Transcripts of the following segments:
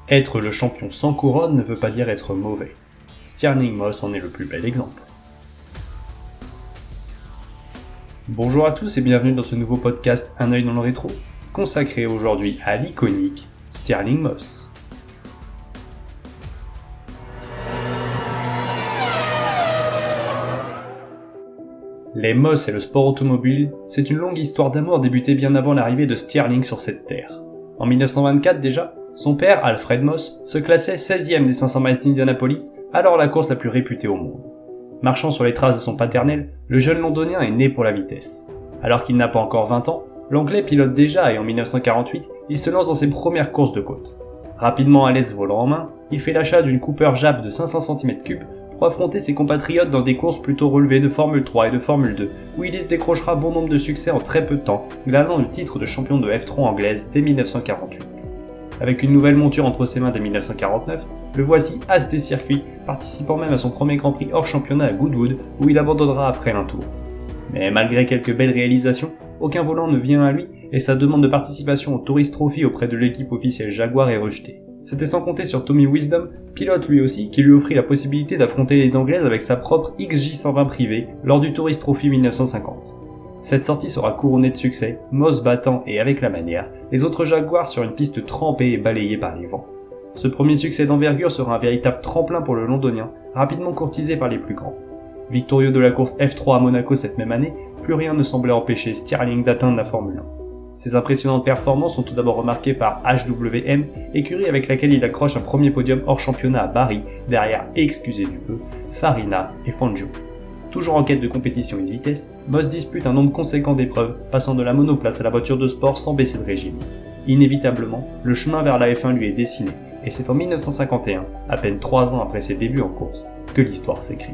Être le champion sans couronne ne veut pas dire être mauvais. Stirling Moss en est le plus bel exemple. Bonjour à tous et bienvenue dans ce nouveau podcast Un œil dans le rétro, consacré aujourd'hui à l'iconique Stirling Moss. Les Moss et le sport automobile, c'est une longue histoire d'amour débutée bien avant l'arrivée de Stirling sur cette terre. En 1924 déjà, son père, Alfred Moss, se classait 16e des 500 miles d'Indianapolis, alors la course la plus réputée au monde. Marchant sur les traces de son paternel, le jeune londonien est né pour la vitesse. Alors qu'il n'a pas encore 20 ans, l'anglais pilote déjà et en 1948, il se lance dans ses premières courses de côte. Rapidement à l'aise volant en main, il fait l'achat d'une Cooper Jap de 500 cm3 pour affronter ses compatriotes dans des courses plutôt relevées de Formule 3 et de Formule 2, où il décrochera bon nombre de succès en très peu de temps, glanant le titre de champion de F3 anglaise dès 1948. Avec une nouvelle monture entre ses mains dès 1949, le voici as des circuits, participant même à son premier Grand Prix hors championnat à Goodwood, où il abandonnera après un tour. Mais malgré quelques belles réalisations, aucun volant ne vient à lui et sa demande de participation au Tourist Trophy auprès de l'équipe officielle Jaguar est rejetée. C'était sans compter sur Tommy Wisdom, pilote lui aussi, qui lui offrit la possibilité d'affronter les Anglaises avec sa propre XJ120 privée lors du Tourist Trophy 1950. Cette sortie sera couronnée de succès, Moss battant et avec la manière, les autres Jaguars sur une piste trempée et balayée par les vents. Ce premier succès d'envergure sera un véritable tremplin pour le londonien, rapidement courtisé par les plus grands. Victorieux de la course F3 à Monaco cette même année, plus rien ne semblait empêcher Stirling d'atteindre la Formule 1. Ses impressionnantes performances sont tout d'abord remarquées par HWM, écurie avec laquelle il accroche un premier podium hors championnat à Bari, derrière, excusez du peu, Farina et Fangio. Toujours en quête de compétition et de vitesse, Moss dispute un nombre conséquent d'épreuves, passant de la monoplace à la voiture de sport sans baisser de régime. Inévitablement, le chemin vers la F1 lui est dessiné, et c'est en 1951, à peine 3 ans après ses débuts en course, que l'histoire s'écrit.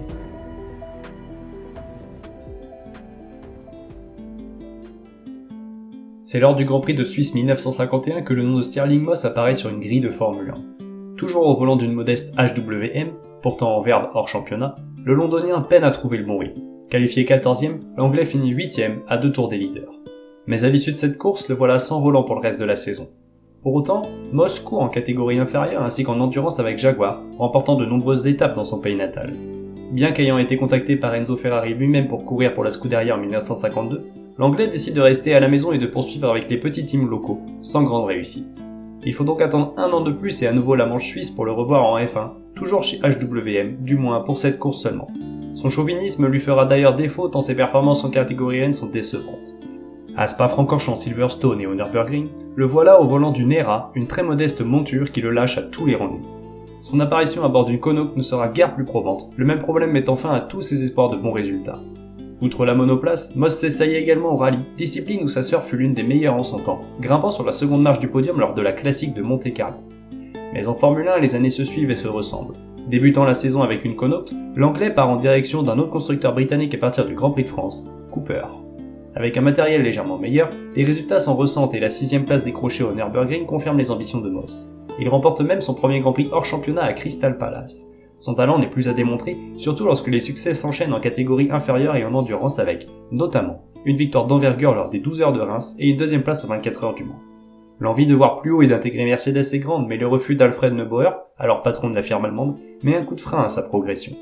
C'est lors du Grand Prix de Suisse 1951 que le nom de Stirling Moss apparaît sur une grille de Formule 1. Toujours au volant d'une modeste HWM, pourtant en verve hors championnat, le londonien peine à trouver le bon rythme. Qualifié 14e, l'anglais finit 8e à 2 tours des leaders. Mais à l'issue de cette course, le voilà sans volant pour le reste de la saison. Pour autant, Moss court en catégorie inférieure ainsi qu'en endurance avec Jaguar, remportant de nombreuses étapes dans son pays natal. Bien qu'ayant été contacté par Enzo Ferrari lui-même pour courir pour la Scuderia en 1952, l'anglais décide de rester à la maison et de poursuivre avec les petits teams locaux, sans grande réussite. Il faut donc attendre un an de plus et à nouveau la manche suisse pour le revoir en F1, toujours chez HWM, du moins pour cette course seulement. Son chauvinisme lui fera d'ailleurs défaut tant ses performances en catégorie N sont décevantes. À Spa-Francorchamps, Silverstone et au Nürburgring, le voilà au volant d'une Hera, une très modeste monture qui le lâche à tous les rendez-vous. Son apparition à bord d'une Connaught ne sera guère plus probante, le même problème mettant fin à tous ses espoirs de bons résultats. Outre la monoplace, Moss s'essaye également au rallye, discipline où sa sœur fut l'une des meilleures en son temps, grimpant sur la seconde marche du podium lors de la classique de Monte-Carlo. Mais en Formule 1, les années se suivent et se ressemblent. Débutant la saison avec une Connaught, l'anglais part en direction d'un autre constructeur britannique à partir du Grand Prix de France, Cooper. Avec un matériel légèrement meilleur, les résultats s'en ressentent et la 6ème place décrochée au Nürburgring confirme les ambitions de Moss. Il remporte même son premier Grand Prix hors championnat à Crystal Palace. Son talent n'est plus à démontrer, surtout lorsque les succès s'enchaînent en catégorie inférieure et en endurance avec, notamment, une victoire d'envergure lors des 12 heures de Reims et une 2ème place aux 24 heures du Mans. L'envie de voir plus haut et d'intégrer Mercedes est grande, mais le refus d'Alfred Neubauer, alors patron de la firme allemande, met un coup de frein à sa progression.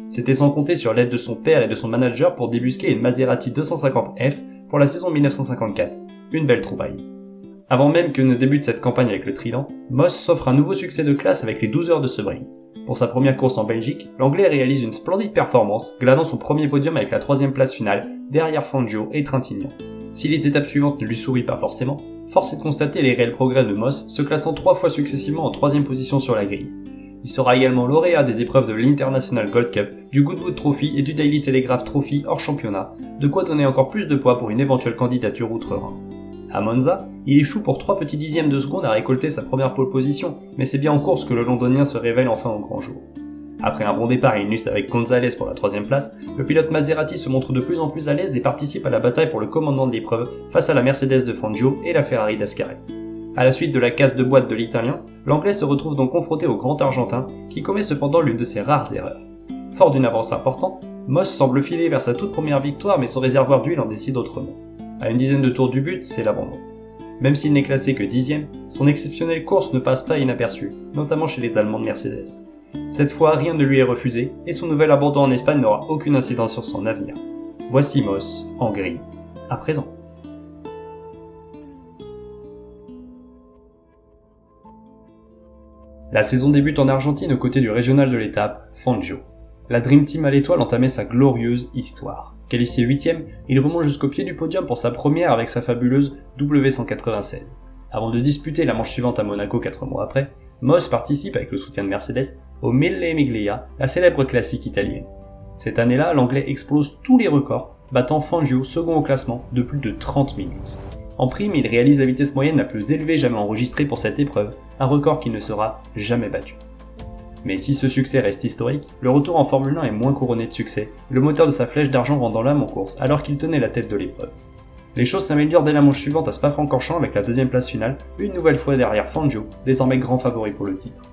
C'était sans compter sur l'aide de son père et de son manager pour débusquer une Maserati 250F pour la saison 1954. Une belle trouvaille. Avant même que ne débute cette campagne avec le Trident, Moss s'offre un nouveau succès de classe avec les 12 heures de Sebring. Pour sa première course en Belgique, l'anglais réalise une splendide performance, glanant son premier podium avec la 3ème place finale, derrière Fangio et Trintignant. Si les étapes suivantes ne lui sourient pas forcément, force est de constater les réels progrès de Moss, se classant 3 fois successivement en 3ème position sur la grille. Il sera également lauréat des épreuves de l'International Gold Cup, du Goodwood Trophy et du Daily Telegraph Trophy hors championnat, de quoi donner encore plus de poids pour une éventuelle candidature outre-Rhin. À Monza, il échoue pour 3 petits dixièmes de seconde à récolter sa première pole position, mais c'est bien en course que le londonien se révèle enfin au grand jour. Après un bon départ et une lutte avec Gonzalez pour la 3ème place, le pilote Maserati se montre de plus en plus à l'aise et participe à la bataille pour le commandement de l'épreuve face à la Mercedes de Fangio et la Ferrari d'Ascari. À la suite de la casse de boîte de l'italien, l'anglais se retrouve donc confronté au grand argentin, qui commet cependant l'une de ses rares erreurs. Fort d'une avance importante, Moss semble filer vers sa toute première victoire mais son réservoir d'huile en décide autrement. À une dizaine de tours du but, c'est l'abandon. Même s'il n'est classé que 10ème, son exceptionnelle course ne passe pas inaperçue, notamment chez les Allemands de Mercedes. Cette fois, rien ne lui est refusé, et son nouvel abandon en Espagne n'aura aucune incidence sur son avenir. Voici Moss, en gris, à présent. La saison débute en Argentine aux côtés du régional de l'étape, Fangio. La Dream Team à l'étoile entamait sa glorieuse histoire. Qualifié 8ème, il remonte jusqu'au pied du podium pour sa première avec sa fabuleuse W196. Avant de disputer la manche suivante à Monaco 4 mois après, Moss participe avec le soutien de Mercedes au Mille Miglia, la célèbre classique italienne. Cette année-là, l'anglais explose tous les records, battant Fangio second au classement de plus de 30 minutes. En prime, il réalise la vitesse moyenne la plus élevée jamais enregistrée pour cette épreuve, un record qui ne sera jamais battu. Mais si ce succès reste historique, le retour en Formule 1 est moins couronné de succès, le moteur de sa flèche d'argent rendant l'âme en course alors qu'il tenait la tête de l'épreuve. Les choses s'améliorent dès la manche suivante à Spa-Francorchamps avec la deuxième place finale, une nouvelle fois derrière Fangio, désormais grand favori pour le titre.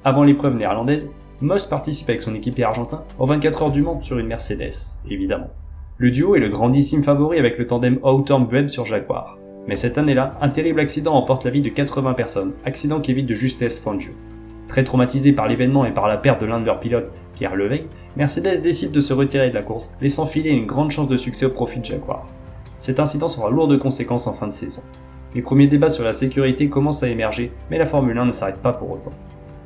Avant l'épreuve néerlandaise, Moss participe avec son équipier argentin aux 24 heures du Mans sur une Mercedes, évidemment. Le duo est le grandissime favori avec le tandem Hawthorne-Webb sur Jaguar. Mais cette année-là, un terrible accident emporte la vie de 80 personnes, accident qui évite de justesse Fangio. Très traumatisé par l'événement et par la perte de l'un de leurs pilotes, Pierre Levegh, Mercedes décide de se retirer de la course, laissant filer une grande chance de succès au profit de Jaguar. Cet incident sera lourd de conséquences en fin de saison. Les premiers débats sur la sécurité commencent à émerger, mais la Formule 1 ne s'arrête pas pour autant.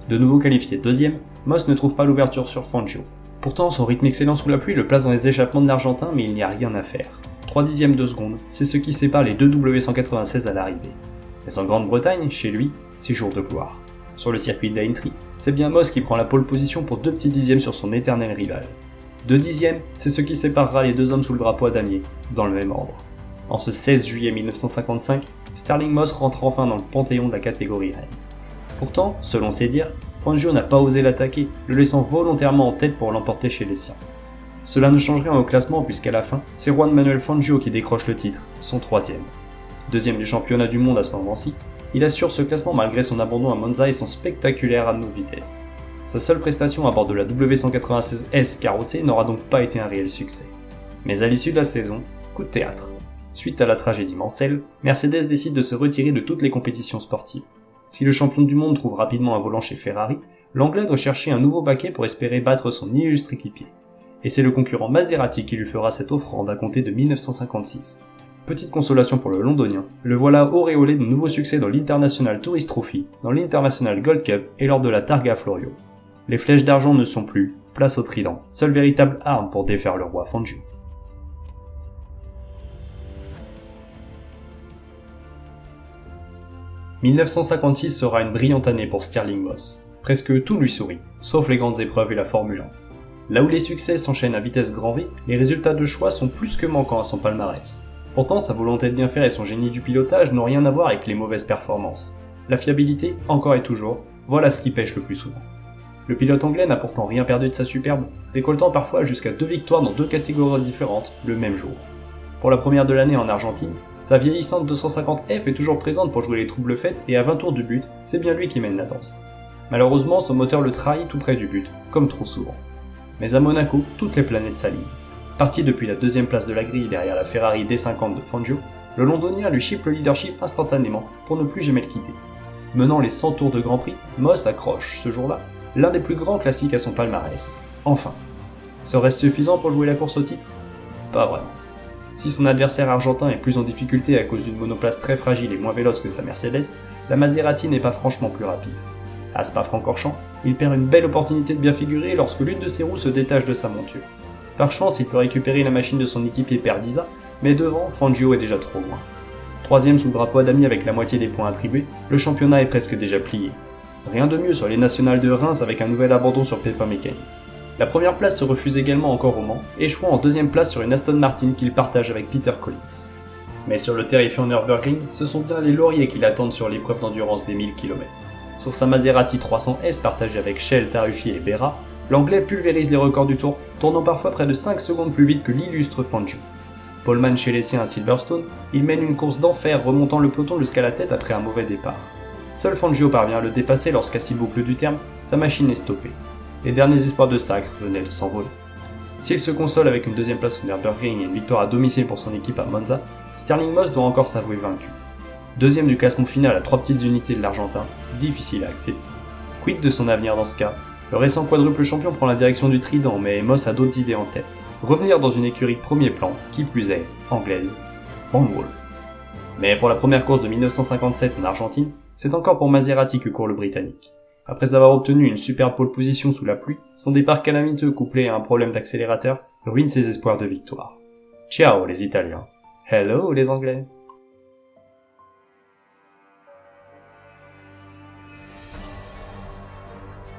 De nouveau qualifié deuxième, Moss ne trouve pas l'ouverture sur Fangio. Pourtant, son rythme excellent sous la pluie le place dans les échappements de l'Argentin, mais il n'y a rien à faire. 3 dixièmes de seconde, c'est ce qui sépare les deux W196 à l'arrivée. Mais en Grande-Bretagne, chez lui, c'est jour de gloire. Sur le circuit d'Aintree, c'est bien Moss qui prend la pole position pour 2 petits dixièmes sur son éternel rival. 2 dixièmes, c'est ce qui séparera les deux hommes sous le drapeau à damier, dans le même ordre. En ce 16 juillet 1955, Stirling Moss rentre enfin dans le panthéon de la catégorie reine. Pourtant, selon ses dires, Fangio n'a pas osé l'attaquer, le laissant volontairement en tête pour l'emporter chez les siens. Cela ne change rien au classement puisqu'à la fin, c'est Juan Manuel Fangio qui décroche le titre, son 3ème. Deuxième du championnat du monde à ce moment-ci, il assure ce classement malgré son abandon à Monza et son spectaculaire anneau de vitesse. Sa seule prestation à bord de la W196S carrossée n'aura donc pas été un réel succès. Mais à l'issue de la saison, coup de théâtre. Suite à la tragédie Mansell, Mercedes décide de se retirer de toutes les compétitions sportives. Si le champion du monde trouve rapidement un volant chez Ferrari, l'anglais doit chercher un nouveau baquet pour espérer battre son illustre équipier. Et c'est le concurrent Maserati qui lui fera cette offrande à compter de 1956. Petite consolation pour le londonien, le voilà auréolé de nouveaux succès dans l'International Tourist Trophy, dans l'International Gold Cup et lors de la Targa Florio. Les flèches d'argent ne sont plus, place au trident, seule véritable arme pour défaire le roi Fangio. « 1956 sera une brillante année pour Stirling Moss. Presque tout lui sourit, sauf les grandes épreuves et la Formule 1. Là où les succès s'enchaînent à vitesse grand V, les résultats de choix sont plus que manquants à son palmarès. Pourtant, sa volonté de bien faire et son génie du pilotage n'ont rien à voir avec les mauvaises performances. La fiabilité, encore et toujours, voilà ce qui pêche le plus souvent. Le pilote anglais n'a pourtant rien perdu de sa superbe, récoltant parfois jusqu'à 2 victoires dans 2 catégories différentes le même jour. Pour la première de l'année en Argentine, sa vieillissante 250F est toujours présente pour jouer les troubles fêtes et à 20 tours du but, c'est bien lui qui mène la danse. Malheureusement, son moteur le trahit tout près du but, comme trop souvent. Mais à Monaco, toutes les planètes s'alignent. Parti depuis la deuxième place de la grille derrière la Ferrari D50 de Fangio, le londonien lui chipe le leadership instantanément pour ne plus jamais le quitter. Menant les 100 tours de Grand Prix, Moss accroche, ce jour-là, l'un des plus grands classiques à son palmarès. Enfin. Serait-ce suffisant pour jouer la course au titre ? Pas vraiment. Si son adversaire argentin est plus en difficulté à cause d'une monoplace très fragile et moins véloce que sa Mercedes, la Maserati n'est pas franchement plus rapide. À Spa-Francorchamps, il perd une belle opportunité de bien figurer lorsque l'une de ses roues se détache de sa monture. Par chance, il peut récupérer la machine de son équipier Perdiza, mais devant, Fangio est déjà trop loin. Troisième sous le drapeau à damier avec la moitié des points attribués, le championnat est presque déjà plié. Rien de mieux sur les nationales de Reims avec un nouvel abandon sur pépin mécanique. La première place se refuse également encore au Mans, échouant en deuxième place sur une Aston Martin qu'il partage avec Peter Collins. Mais sur le terrifiant Nürburgring, ce sont bien les lauriers qui l'attendent sur l'épreuve d'endurance des 1000 km. Sur sa Maserati 300S partagée avec Shell, Taruffi et Berra, l'anglais pulvérise les records du tour, tournant parfois près de 5 secondes plus vite que l'illustre Fangio. Poleman chez les siens à Silverstone, il mène une course d'enfer remontant le peloton jusqu'à la tête après un mauvais départ. Seul Fangio parvient à le dépasser lorsqu'à 6 boucles du terme, sa machine est stoppée. Les derniers espoirs de sacre venaient de s'envoler. S'il se console avec une deuxième place au Nürburgring et une victoire à domicile pour son équipe à Monza, Stirling Moss doit encore s'avouer vaincu. Deuxième du classement final à 3 petites unités de l'Argentin, difficile à accepter. Quid de son avenir dans ce cas? Le récent quadruple champion prend la direction du Trident, mais Moss a d'autres idées en tête. Revenir dans une écurie de premier plan, qui plus est, anglaise, Vanwall. Mais pour la première course de 1957 en Argentine, c'est encore pour Maserati que court le Britannique. Après avoir obtenu une superbe pole position sous la pluie, son départ calamiteux couplé à un problème d'accélérateur ruine ses espoirs de victoire. Ciao les Italiens. Hello les Anglais.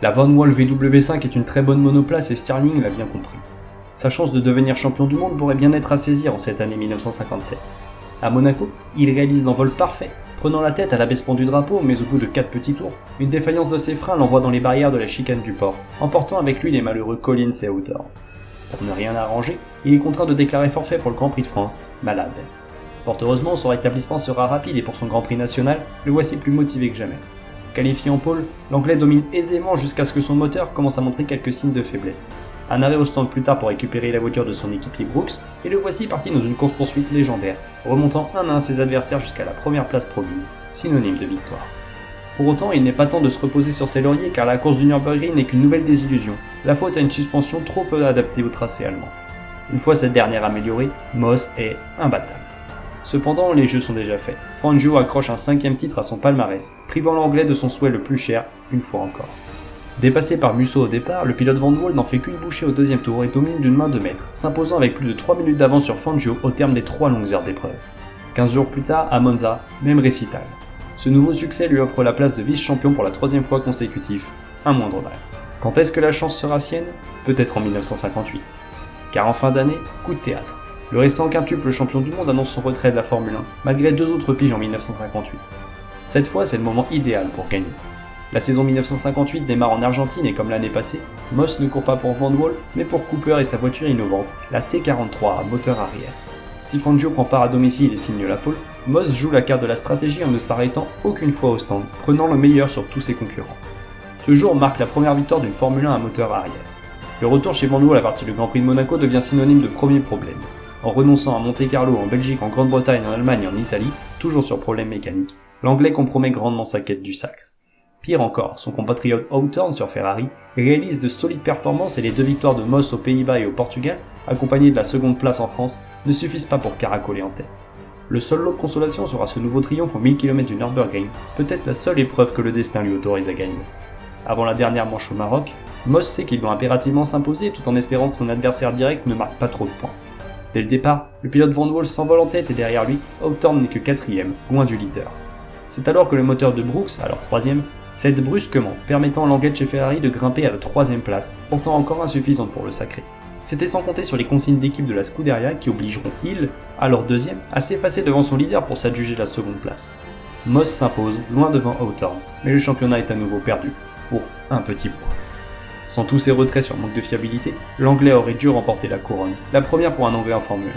La Vanwall VW5 est une très bonne monoplace et Stirling l'a bien compris. Sa chance de devenir champion du monde pourrait bien être à saisir en cette année 1957. À Monaco, il réalise l'envol parfait, prenant la tête à l'abaissement du drapeau, mais au bout de 4 petits tours, une défaillance de ses freins l'envoie dans les barrières de la chicane du port, emportant avec lui les malheureux Collins et Hawthorne. Pour ne rien arranger, il est contraint de déclarer forfait pour le Grand Prix de France, malade. Fort heureusement, son rétablissement sera rapide et pour son Grand Prix national, le voici plus motivé que jamais. Qualifié en pôle, l'Anglais domine aisément jusqu'à ce que son moteur commence à montrer quelques signes de faiblesse. Un arrêt au stand plus tard pour récupérer la voiture de son équipier Brooks, et le voici parti dans une course-poursuite légendaire, remontant un à un ses adversaires jusqu'à la première place promise, synonyme de victoire. Pour autant, il n'est pas temps de se reposer sur ses lauriers car la course du Nürburgring n'est qu'une nouvelle désillusion, la faute à une suspension trop peu adaptée au tracé allemand. Une fois cette dernière améliorée, Moss est imbattable. Cependant, les jeux sont déjà faits. Fangio accroche un 5e titre à son palmarès, privant l'Anglais de son souhait le plus cher, une fois encore. Dépassé par Musso au départ, le pilote Vanwall n'en fait qu'une bouchée au deuxième tour et domine d'une main de maître, s'imposant avec plus de 3 minutes d'avance sur Fangio au terme des 3 longues heures d'épreuve. 15 jours plus tard, à Monza, même récital. Ce nouveau succès lui offre la place de vice-champion pour la 3e fois consécutive, un moindre mal. Quand est-ce que la chance sera sienne? Peut-être en 1958. Car en fin d'année, coup de théâtre. Le récent quintuple champion du monde annonce son retrait de la Formule 1, malgré 2 autres piges en 1958. Cette fois, c'est le moment idéal pour gagner. La saison 1958 démarre en Argentine et comme l'année passée, Moss ne court pas pour Vanwall, mais pour Cooper et sa voiture innovante, la T43 à moteur arrière. Si Fangio prend part à domicile et signe la pole, Moss joue la carte de la stratégie en ne s'arrêtant aucune fois au stand, prenant le meilleur sur tous ses concurrents. Ce jour marque la première victoire d'une Formule 1 à moteur arrière. Le retour chez Vanwall à partir du Grand Prix de Monaco devient synonyme de premier problème. En renonçant à Monte-Carlo, en Belgique, en Grande-Bretagne, en Allemagne et en Italie, toujours sur problème mécanique, l'Anglais compromet grandement sa quête du sacre. Pire encore, son compatriote Hawthorne sur Ferrari réalise de solides performances et les 2 victoires de Moss aux Pays-Bas et au Portugal, accompagnées de la seconde place en France, ne suffisent pas pour caracoler en tête. Le seul lot de consolation sera ce nouveau triomphe aux 1000 km du Nürburgring, peut-être la seule épreuve que le destin lui autorise à gagner. Avant la dernière manche au Maroc, Moss sait qu'il doit impérativement s'imposer tout en espérant que son adversaire direct ne marque pas trop de points. Dès le départ, le pilote Vanwall s'envole en tête et derrière lui, Hawthorne n'est que 4ème, loin du leader. C'est alors que le moteur de Brooks, alors 3ème, cède brusquement, permettant à l'Anglais de chez Ferrari de grimper à la 3ème place, pourtant encore insuffisante pour le sacrer. C'était sans compter sur les consignes d'équipe de la Scuderia qui obligeront Hill, alors 2ème, à s'effacer devant son leader pour s'adjuger la seconde place. Moss s'impose, loin devant Hawthorne, mais le championnat est à nouveau perdu, pour un petit point. Sans tous ces retraits sur manque de fiabilité, l'Anglais aurait dû remporter la couronne, la première pour un Anglais en Formule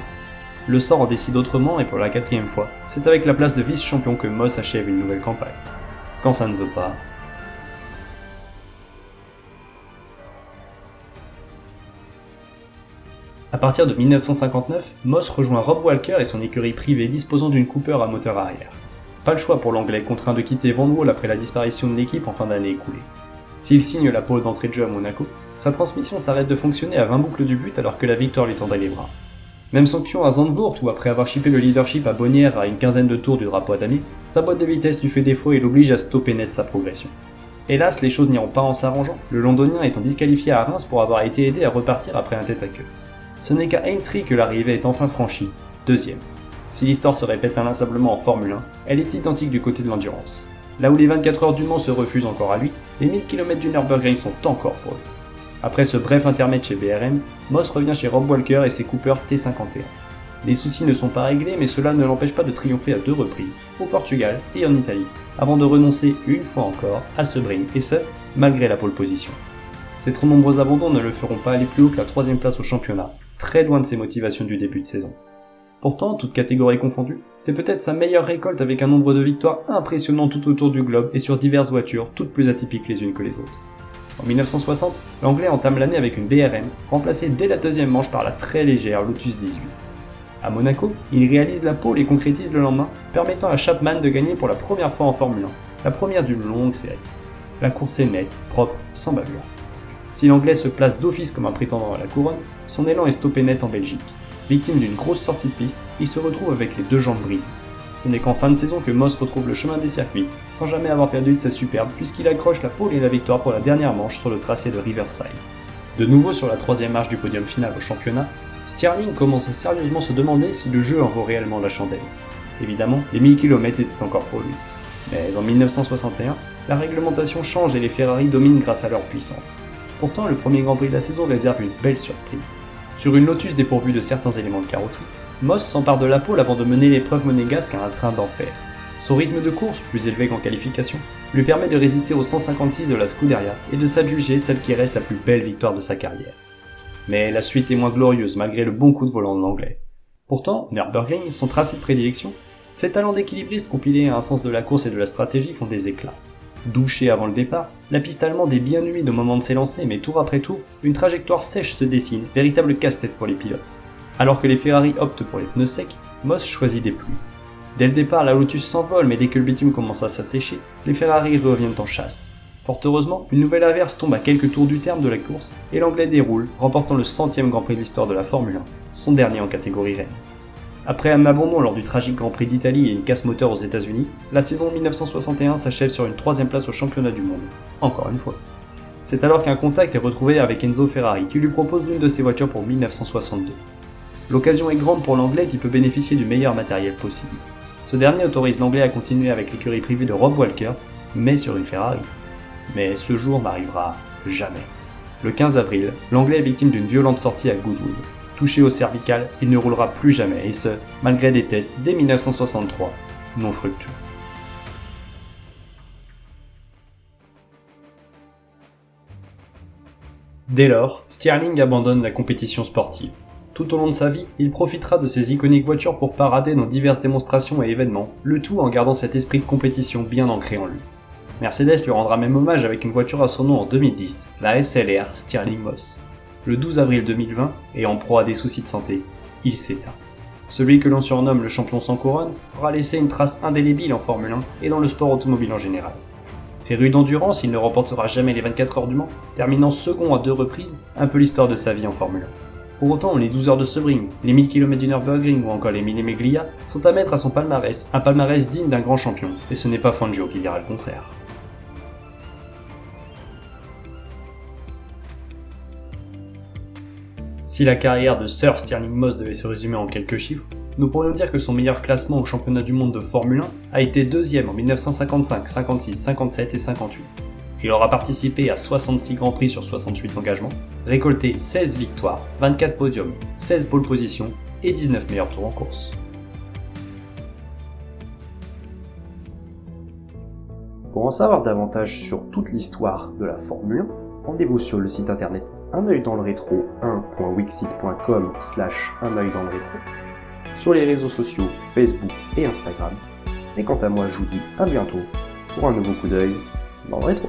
1. Le sort en décide autrement et pour la 4ème fois, c'est avec la place de vice-champion que Moss achève une nouvelle campagne. Quand ça ne veut pas... À partir de 1959, Moss rejoint Rob Walker et son écurie privée disposant d'une Cooper à moteur arrière. Pas le choix pour l'Anglais, contraint de quitter Vanwall après la disparition de l'équipe en fin d'année écoulée. S'il signe la pole d'entrée de jeu à Monaco, sa transmission s'arrête de fonctionner à 20 boucles du but alors que la victoire lui tendait les bras. Même sanction à Zandvoort où après avoir chippé le leadership à Bonnières à une quinzaine de tours du drapeau à damier, sa boîte de vitesse lui fait défaut et l'oblige à stopper net sa progression. Hélas, les choses n'iront pas en s'arrangeant, le londonien étant disqualifié à Reims pour avoir été aidé à repartir après un tête-à-queue. Ce n'est qu'à Aintree que l'arrivée est enfin franchie, 2ème. Si l'histoire se répète inlassablement en Formule 1, elle est identique du côté de l'endurance. Là où les 24 heures du Mans se refusent encore à lui, les 1000 km du Nürburgring sont encore pour lui. Après ce bref intermède chez BRM, Moss revient chez Rob Walker et ses Cooper T51. Les soucis ne sont pas réglés, mais cela ne l'empêche pas de triompher à 2 reprises, au Portugal et en Italie, avant de renoncer une fois encore à Sebring, et ce, malgré la pole position. Ces trop nombreux abandons ne le feront pas aller plus haut que la 3ème place au championnat, très loin de ses motivations du début de saison. Pourtant, toutes catégories confondues, c'est peut-être sa meilleure récolte avec un nombre de victoires impressionnant tout autour du globe et sur diverses voitures, toutes plus atypiques les unes que les autres. En 1960, l'Anglais entame l'année avec une BRM, remplacée dès la 2ème manche par la très légère Lotus 18. À Monaco, il réalise la pole et concrétise le lendemain, permettant à Chapman de gagner pour la première fois en Formule 1, la première d'une longue série. La course est nette, propre, sans bavure. Si l'Anglais se place d'office comme un prétendant à la couronne, son élan est stoppé net en Belgique. Victime d'une grosse sortie de piste, il se retrouve avec les 2 jambes brisées. Ce n'est qu'en fin de saison que Moss retrouve le chemin des circuits, sans jamais avoir perdu de sa superbe puisqu'il accroche la pole et la victoire pour la dernière manche sur le tracé de Riverside. De nouveau sur la 3e marche du podium final au championnat, Stirling commence à sérieusement se demander si le jeu en vaut réellement la chandelle. Évidemment, les 1000 km étaient encore pour lui. Mais en 1961, la réglementation change et les Ferrari dominent grâce à leur puissance. Pourtant, le premier Grand Prix de la saison réserve une belle surprise. Sur une Lotus dépourvue de certains éléments de carrosserie, Moss s'empare de la pole avant de mener l'épreuve monégasque à un train d'enfer. Son rythme de course, plus élevé qu'en qualification, lui permet de résister aux 156 de la Scuderia et de s'adjuger celle qui reste la plus belle victoire de sa carrière. Mais la suite est moins glorieuse malgré le bon coup de volant de l'Anglais. Pourtant, Nürburgring, son tracé de prédilection, ses talents d'équilibriste compilés à un sens de la course et de la stratégie font des éclats. Douchée avant le départ, la piste allemande est bien humide au moment de s'élancer, mais tour après tour, une trajectoire sèche se dessine, véritable casse-tête pour les pilotes. Alors que les Ferrari optent pour les pneus secs, Moss choisit des pluies. Dès le départ, la Lotus s'envole, mais dès que le bitume commence à s'assécher, les Ferrari reviennent en chasse. Fort heureusement, une nouvelle averse tombe à quelques tours du terme de la course, et l'Anglais déroule, remportant le 100e Grand Prix de l'histoire de la Formule 1, son dernier en catégorie reine. Après un abandon lors du tragique Grand Prix d'Italie et une casse moteur aux États-Unis, la saison 1961 s'achève sur une 3e place au championnat du monde, encore une fois. C'est alors qu'un contact est retrouvé avec Enzo Ferrari qui lui propose l'une de ses voitures pour 1962. L'occasion est grande pour l'Anglais qui peut bénéficier du meilleur matériel possible. Ce dernier autorise l'Anglais à continuer avec l'écurie privée de Rob Walker, mais sur une Ferrari. Mais ce jour n'arrivera jamais. Le 15 avril, l'Anglais est victime d'une violente sortie à Goodwood. Touché au cervical, il ne roulera plus jamais, et ce, malgré des tests dès 1963, non fructueux. Dès lors, Stirling abandonne la compétition sportive. Tout au long de sa vie, il profitera de ses iconiques voitures pour parader dans diverses démonstrations et événements, le tout en gardant cet esprit de compétition bien ancré en lui. Mercedes lui rendra même hommage avec une voiture à son nom en 2010, la SLR Stirling Moss. Le 12 avril 2020, et en proie à des soucis de santé, il s'éteint. Celui que l'on surnomme le champion sans couronne aura laissé une trace indélébile en Formule 1 et dans le sport automobile en général. Féru d'endurance, il ne remportera jamais les 24 heures du Mans, terminant second à 2 reprises, un peu l'histoire de sa vie en Formule 1. Pour autant, les 12 heures de Sebring, les 1000 km du Nürburgring ou encore les Mille Miglia sont à mettre à son palmarès, un palmarès digne d'un grand champion, et ce n'est pas Fangio qui dira le contraire. Si la carrière de Sir Stirling Moss devait se résumer en quelques chiffres, nous pourrions dire que son meilleur classement au championnat du monde de Formule 1 a été 2e en 1955, 56, 57 et 58. Il aura participé à 66 Grands Prix sur 68 engagements, récolté 16 victoires, 24 podiums, 16 pole positions et 19 meilleurs tours en course. Pour en savoir davantage sur toute l'histoire de la Formule 1, rendez-vous sur le site internet unœildanslerétro 1.wixit.com/unœildanslerétro, sur les réseaux sociaux Facebook et Instagram. Et quant à moi, je vous dis à bientôt pour un nouveau coup d'œil dans le rétro.